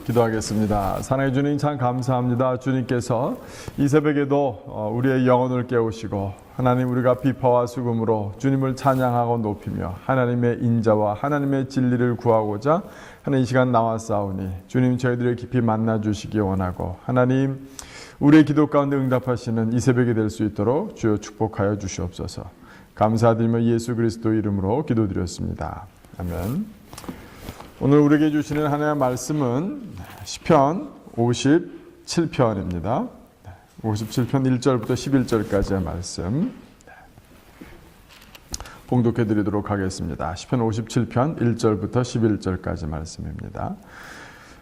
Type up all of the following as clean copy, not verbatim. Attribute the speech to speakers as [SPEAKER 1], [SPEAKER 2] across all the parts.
[SPEAKER 1] 기도하겠습니다. 사랑해 주님 참 감사합니다. 주님께서 이 새벽에도 우리의 영혼을 깨우시고 하나님 우리가 비파와 수금으로 주님을 찬양하고 높이며 하나님의 인자와 하나님의 진리를 구하고자 하는 이 시간 나왔사오니 주님 저희들을 깊이 만나 주시기 원하고 하나님 우리의 기도 가운데 응답하시는 이 새벽이 될 수 있도록 주여 축복하여 주시옵소서. 감사드리며 예수 그리스도 이름으로 기도드렸습니다. 아멘. 오늘 우리에게 주시는 하나님의 말씀은 시편 57편입니다. 57편 1절부터 11절까지의 말씀 봉독해 드리도록 하겠습니다. 시편 57편 1절부터 11절까지 말씀입니다.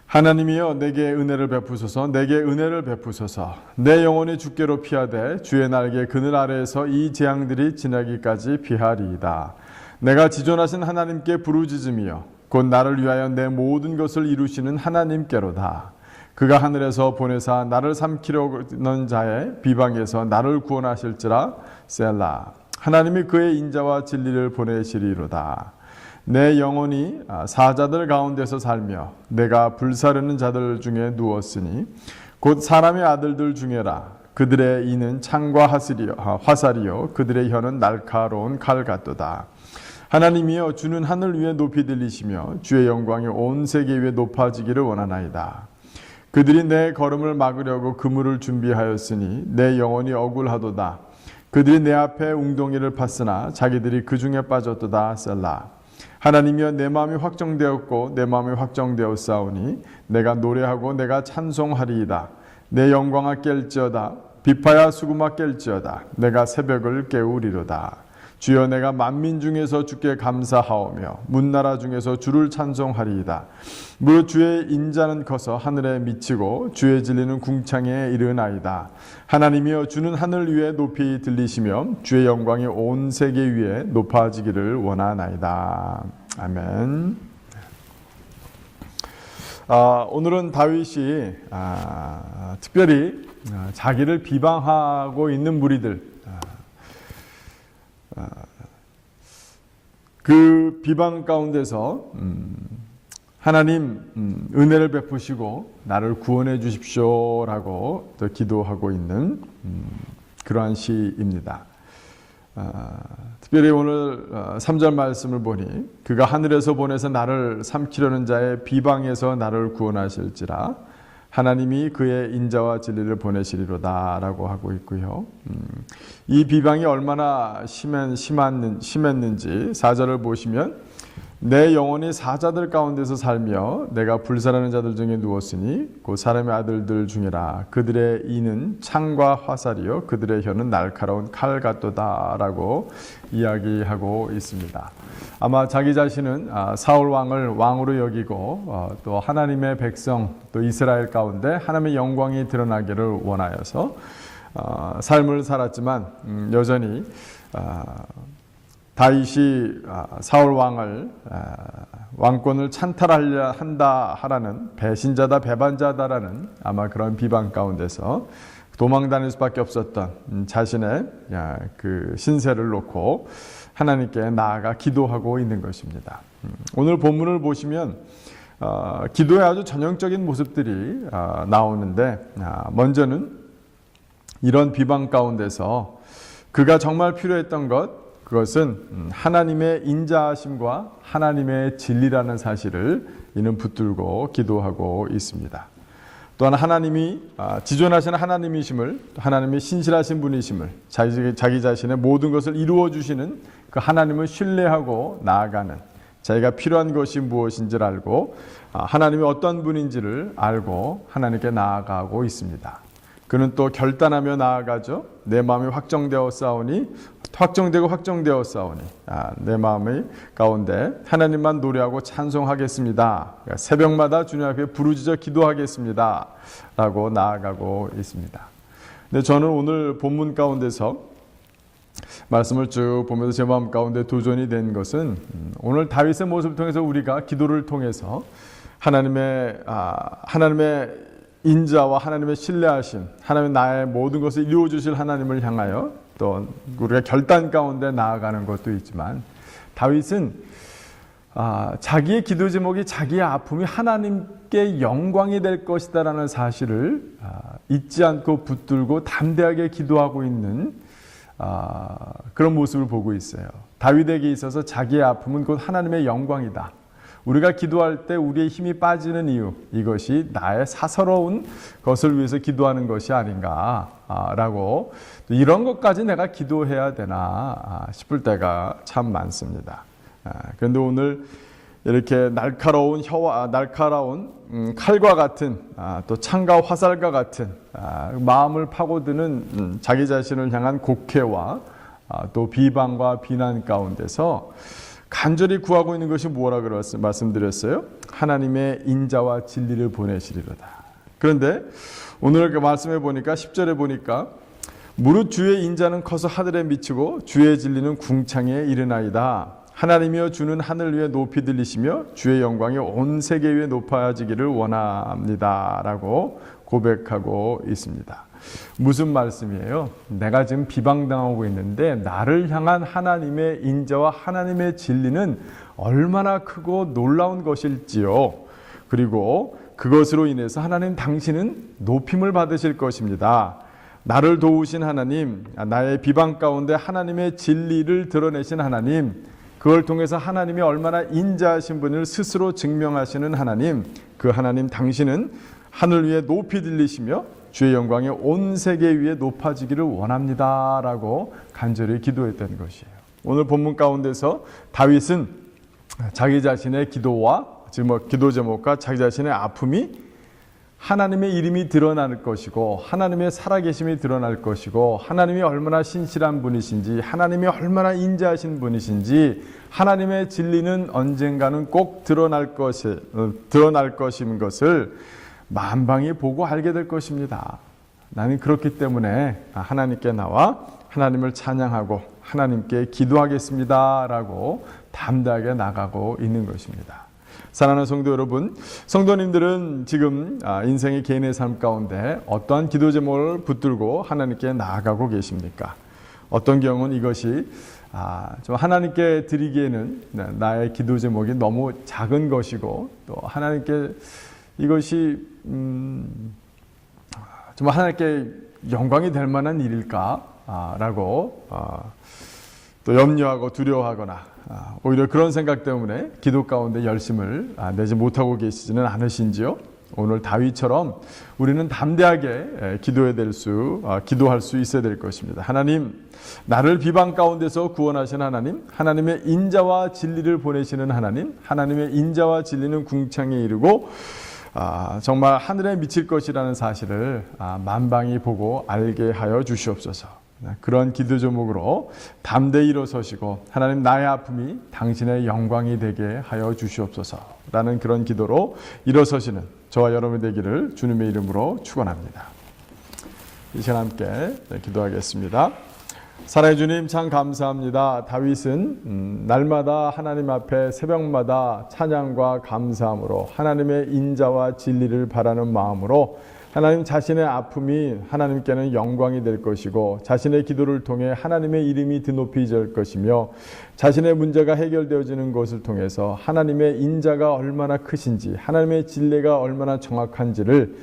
[SPEAKER 1] 하나님이여 내게 은혜를 베푸소서, 내게 은혜를 베푸소서. 내 영혼이 주께로 피하되 주의 날개 그늘 아래에서 이 재앙들이 지나기까지 피하리이다. 내가 지존하신 하나님께 부르짖으며 곧 나를 위하여 내 모든 것을 이루시는 하나님께로다. 그가 하늘에서 보내사 나를 삼키려는 자의 비방에서 나를 구원하실지라. 셀라. 하나님이 그의 인자와 진리를 보내시리로다. 내 영혼이 사자들 가운데서 살며 내가 불사르는 자들 중에 누웠으니 곧 사람의 아들들 중에라. 그들의 이는 창과 화살이요 그들의 혀는 날카로운 칼 같도다. 하나님이여 주는 하늘 위에 높이 들리시며 주의 영광이 온 세계 위에 높아지기를 원하나이다. 그들이 내 걸음을 막으려고 그물을 준비하였으니 내 영혼이 억울하도다. 그들이 내 앞에 웅덩이를 팠으나 자기들이 그 중에 빠졌도다. 셀라. 하나님이여 내 마음이 확정되었고 내 마음이 확정되었사오니 내가 노래하고 내가 찬송하리이다. 내 영광아 깰지어다. 비파야 수금아 깰지어다. 내가 새벽을 깨우리로다. 주여 내가 만민 중에서 주께 감사하오며 문나라 중에서 주를 찬송하리이다. 무릇 주의 인자는 커서 하늘에 미치고 주의 진리는 궁창에 이르나이다. 하나님이여 주는 하늘 위에 높이 들리시며 주의 영광이 온 세계 위에 높아지기를 원하나이다. 아멘. 오늘은 다윗이 특별히 자기를 비방하고 있는 무리들 그 비방 가운데서 하나님 은혜를 베푸시고 나를 구원해 주십시오라고 또 기도하고 있는 그러한 시입니다. 특별히 오늘 3절 말씀을 보니 그가 하늘에서 보내서 나를 삼키려는 자의 비방에서 나를 구원하실지라. 하나님이 그의 인자와 진리를 보내시리로다 라고 하고 있고요. 이 비방이 얼마나 심했는지 4절을 보시면 내 영혼이 사자들 가운데서 살며 내가 불살하는 자들 중에 누웠으니 곧 사람의 아들들 중이라. 그들의 이는 창과 화살이요 그들의 혀는 날카로운 칼 같도다 라고 이야기하고 있습니다. 아마 자기 자신은 사울 왕을 왕으로 여기고 또 하나님의 백성 또 이스라엘 가운데 하나님의 영광이 드러나기를 원하여서 삶을 살았지만 여전히 다윗이 사울 왕을 왕권을 찬탈하려 한다 하라는 배신자다 배반자다라는 아마 그런 비방 가운데서 도망 다닐 수밖에 없었던 자신의 그 신세를 놓고 하나님께 나아가 기도하고 있는 것입니다. 오늘 본문을 보시면 기도의 아주 전형적인 모습들이 나오는데 먼저는 이런 비방 가운데서 그가 정말 필요했던 그것은 하나님의 인자하심과 하나님의 진리라는 사실을 이는 붙들고 기도하고 있습니다. 또한 하나님이 지존하시는 하나님이심을, 하나님의 신실하신 분이심을, 자기 자신의 모든 것을 이루어 주시는 그 하나님을 신뢰하고 나아가는, 자기가 필요한 것이 무엇인지를 알고 하나님이 어떤 분인지를 알고 하나님께 나아가고 있습니다. 그는 또 결단하며 나아가죠. 내 마음이 확정되어 싸우니 내 마음의 가운데 하나님만 노래하고 찬송하겠습니다. 그러니까 새벽마다 주님 앞에 부르짖어 기도하겠습니다 라고 나아가고 있습니다. 근데 저는 오늘 본문 가운데서 말씀을 쭉 보면서 제 마음 가운데 도전이 된 것은 오늘 다윗의 모습을 통해서 우리가 기도를 통해서 하나님의 인자와 하나님의 신뢰하심, 하나님 나의 모든 것을 이루어 주실 하나님을 향하여 또 우리가 결단 가운데 나아가는 것도 있지만 다윗은 자기의 기도 제목이 자기의 아픔이 하나님께 영광이 될 것이다라는 사실을 잊지 않고 붙들고 담대하게 기도하고 있는 그런 모습을 보고 있어요. 다윗에게 있어서 자기의 아픔은 곧 하나님의 영광이다. 우리가 기도할 때 우리의 힘이 빠지는 이유, 이것이 나의 사사로운 것을 위해서 기도하는 것이 아닌가라고, 이런 것까지 내가 기도해야 되나 싶을 때가 참 많습니다. 그런데 오늘 이렇게 날카로운 칼과 같은 또 창과 화살과 같은 마음을 파고드는 자기 자신을 향한 곡해와 또 비방과 비난 가운데서 간절히 구하고 있는 것이 뭐라 말씀드렸어요? 하나님의 인자와 진리를 보내시리로다. 그런데 오늘 그 말씀해 보니까 10절에 보니까 무릇 주의 인자는 커서 하늘에 미치고 주의 진리는 궁창에 이르나이다. 하나님이여 주는 하늘 위에 높이 들리시며 주의 영광이 온 세계 위에 높아지기를 원합니다. 라고 고백하고 있습니다. 무슨 말씀이에요? 내가 지금 비방당하고 있는데 나를 향한 하나님의 인자와 하나님의 진리는 얼마나 크고 놀라운 것일지요. 그리고 그것으로 인해서 하나님 당신은 높임을 받으실 것입니다. 나를 도우신 하나님, 나의 비방 가운데 하나님의 진리를 드러내신 하나님, 그걸 통해서 하나님이 얼마나 인자하신 분을 스스로 증명하시는 하나님, 그 하나님 당신은 하늘 위에 높이 들리시며 주의 영광이 온 세계 위에 높아지기를 원합니다. 라고 간절히 기도했던 것이에요. 오늘 본문 가운데서 다윗은 자기 자신의 기도와 기도 제목과 자기 자신의 아픔이 하나님의 이름이 드러날 것이고 하나님의 살아계심이 드러날 것이고 하나님이 얼마나 신실한 분이신지 하나님이 얼마나 인자하신 분이신지 하나님의 진리는 언젠가는 꼭 드러날 것인 것을 만방이 보고 알게 될 것입니다. 나는 그렇기 때문에 하나님께 나와 하나님을 찬양하고 하나님께 기도하겠습니다 라고 담대하게 나가고 있는 것입니다. 사랑하는 성도 여러분, 성도님들은 지금 인생의 개인의 삶 가운데 어떠한 기도 제목을 붙들고 하나님께 나아가고 계십니까? 어떤 경우는 이것이 좀 하나님께 드리기에는 나의 기도 제목이 너무 작은 것이고 또 하나님께 이것이 좀 하나님께 영광이 될 만한 일일까? 라고 또 염려하고 두려워하거나 오히려 그런 생각 때문에 기도 가운데 열심을 내지 못하고 계시지는 않으신지요? 오늘 다윗처럼 우리는 담대하게 기도할 수 있어야 될 것입니다. 하나님, 나를 비방 가운데서 구원하신 하나님, 하나님의 인자와 진리를 보내시는 하나님, 하나님의 인자와 진리는 궁창에 이르고 정말 하늘에 미칠 것이라는 사실을 만방이 보고 알게 하여 주시옵소서. 그런 기도 제목으로 담대히 일어서시고 하나님 나의 아픔이 당신의 영광이 되게 하여 주시옵소서 라는 그런 기도로 일어서시는 저와 여러분이 되기를 주님의 이름으로 축원합니다. 이 시간 함께 기도하겠습니다. 사랑의 주님 참 감사합니다. 다윗은 날마다 하나님 앞에 새벽마다 찬양과 감사함으로 하나님의 인자와 진리를 바라는 마음으로 하나님 자신의 아픔이 하나님께는 영광이 될 것이고 자신의 기도를 통해 하나님의 이름이 드높이질 것이며 자신의 문제가 해결되어지는 것을 통해서 하나님의 인자가 얼마나 크신지 하나님의 진리가 얼마나 정확한지를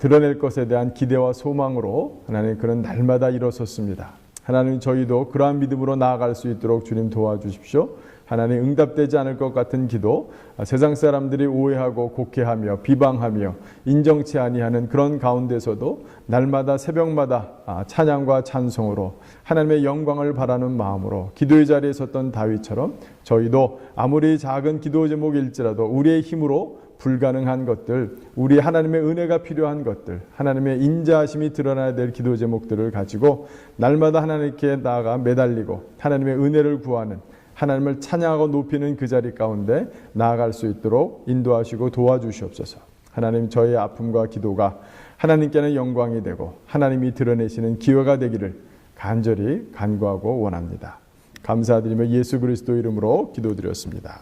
[SPEAKER 1] 드러낼 것에 대한 기대와 소망으로 하나님 그런 날마다 일어섰습니다. 하나님 저희도 그러한 믿음으로 나아갈 수 있도록 주님 도와주십시오. 하나님 응답되지 않을 것 같은 기도, 세상 사람들이 오해하고 곡해하며 비방하며 인정치 아니하는 그런 가운데서도 날마다 새벽마다 찬양과 찬송으로 하나님의 영광을 바라는 마음으로 기도의 자리에 섰던 다윗처럼 저희도 아무리 작은 기도 제목일지라도 우리의 힘으로 불가능한 것들, 우리 하나님의 은혜가 필요한 것들, 하나님의 인자하심이 드러나야 될 기도 제목들을 가지고 날마다 하나님께 나아가 매달리고 하나님의 은혜를 구하는 하나님을 찬양하고 높이는 그 자리 가운데 나아갈 수 있도록 인도하시고 도와주시옵소서. 하나님 저희의 아픔과 기도가 하나님께는 영광이 되고 하나님이 드러내시는 기회가 되기를 간절히 간구하고 원합니다. 감사드리며 예수 그리스도 이름으로 기도드렸습니다.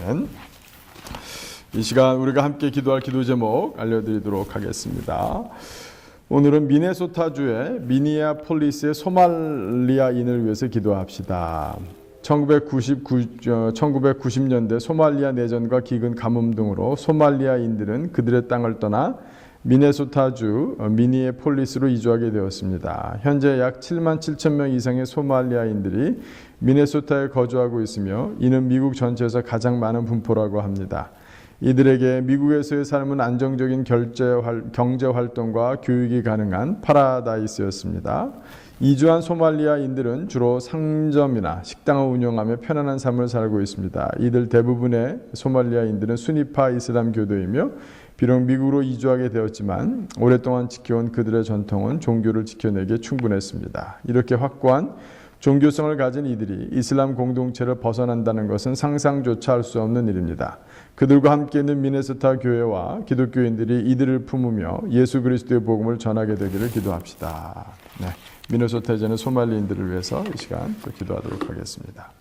[SPEAKER 1] 아멘. 이 시간 우리가 함께 기도할 기도 제목 알려드리도록 하겠습니다. 오늘은 미네소타주의 미니아폴리스의 소말리아인을 위해서 기도합시다. 1990년대 소말리아 내전과 기근 가뭄 등으로 소말리아인들은 그들의 땅을 떠나 미네소타주 미니애폴리스로 이주하게 되었습니다. 현재 약 7만 7천 명 이상의 소말리아인들이 미네소타에 거주하고 있으며 이는 미국 전체에서 가장 많은 분포라고 합니다. 이들에게 미국에서의 삶은 안정적인 경제활동과 교육이 가능한 파라다이스였습니다. 이주한 소말리아인들은 주로 상점이나 식당을 운영하며 편안한 삶을 살고 있습니다. 이들 대부분의 소말리아인들은 수니파 이슬람 교도이며 비록 미국으로 이주하게 되었지만 오랫동안 지켜온 그들의 전통은 종교를 지켜내기에 충분했습니다. 이렇게 확고한 종교성을 가진 이들이 이슬람 공동체를 벗어난다는 것은 상상조차 할 수 없는 일입니다. 그들과 함께 있는 미네소타 교회와 기독교인들이 이들을 품으며 예수 그리스도의 복음을 전하게 되기를 기도합시다. 네, 미네소타에 있는 소말리인들을 위해서 이 시간 또 기도하도록 하겠습니다.